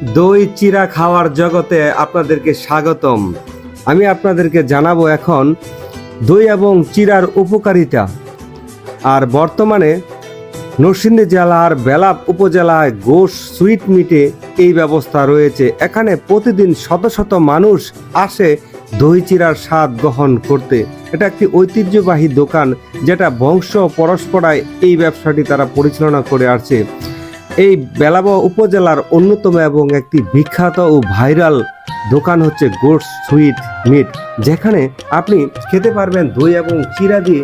দই চিরা খাওয়ার জগতে আপনাদেরকে স্বাগতম। আমি আপনাদেরকে জানাবো এখন দই এবং চিরার উপকারিতা। আর বর্তমানে নরসিংদী জেলার বেলাব উপজেলায় গোশ সুইট মিটে এই ব্যবস্থা রয়েছে। এখানে প্রতিদিন শত শত মানুষ আসে দই চিরার স্বাদ গ্রহণ করতে। এটা একটি ঐতিহ্যবাহী দোকান, যেটা বংশ পরস্পরায় এই ব্যবসাটি তারা পরিচালনা করে আসছে। এই বেলাব উপজেলার অন্যতম এবং একটি বিখ্যাত ও ভাইরাল দোকান হচ্ছে গোশ সুইট মিট, যেখানে আপনি খেতে পারবেন দই এবং চিরা দিয়ে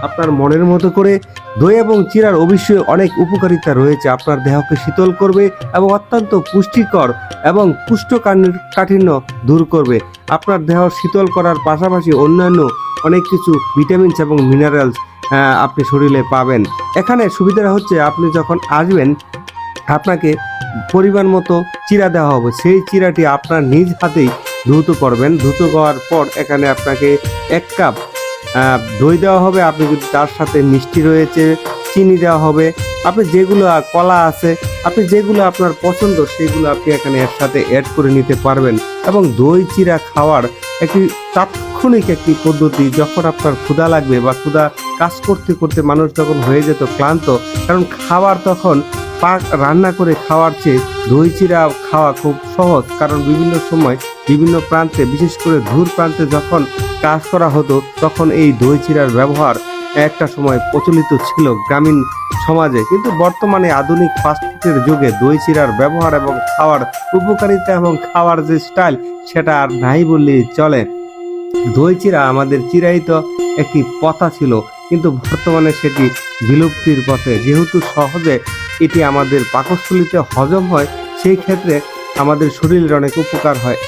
আপনার মনের মতো করে। দই এবং চিরার অবশ্যই অনেক উপকারিতা রয়েছে। আপনার দেহকে শীতল করবে এবং অত্যন্ত পুষ্টিকর এবং কোষ্ঠকাঠিন্য দূর করবে। আপনার দেহ শীতল করার পাশাপাশি অন্যান্য অনেক কিছু ভিটামিনস এবং মিনারেলস আপনি শরীরে পাবেন। এখানে সুবিধা হচ্ছে আপনি যখন আসবেন আপনাকে পরিমাণ মতো চিরা দেওয়া হবে। সেই চিরাটি আপনার নিজ হাতেই ধৌত করবেন। ধৌত করার পর এখানে আপনাকে 1 কাপ দই দেওয়া হবে। আপনি যদি তার সাথে মিষ্টি রয়েছে, চিনি দেওয়া হবে, আপনি যেগুলো কলা আছে, আপনি যেগুলো আপনার পছন্দ সেগুলো আপনি এখানে এর সাথে অ্যাড করে নিতে পারবেন। এবং দই চিরা খাওয়ার একটি তাৎক্ষণিক একটি পদ্ধতি। যখন আপনার ক্ষুধা লাগবে বা ক্ষুধা কাজ করতে করতে মানুষ যখন হয়ে যেত ক্লান্ত, কারণ খাবার তখন রান্না করে খাওয়ার চেয়ে দই চিরা খাওয়া খুব সহজ। কারণ বিভিন্ন সময় বিভিন্ন প্রান্তে, বিশেষ করে দূর প্রান্তে যখন কাজ করা হতো, তখন এই দই চিরার ব্যবহার একটা সময় প্রচলিত ছিল গ্রামীণ সমাজে। কিন্তু বর্তমানে আধুনিক ফাস্টফুডের যুগে দই চিরার ব্যবহার এবং খাওয়ার উপকারিতা এবং খাওয়ার যে স্টাইল, সেটা আর নাই বললেই চলে। দই চিরা আমাদের চিরায়িত একটি প্রথা ছিল, কিন্তু বর্তমানে সেটি বিলুপ্তির পথে। যেহেতু সহজে এটি আমাদের পাকস্থলীতে হজম হয়, সেই ক্ষেত্রে আমাদের শরীরের অনেক উপকার হয়।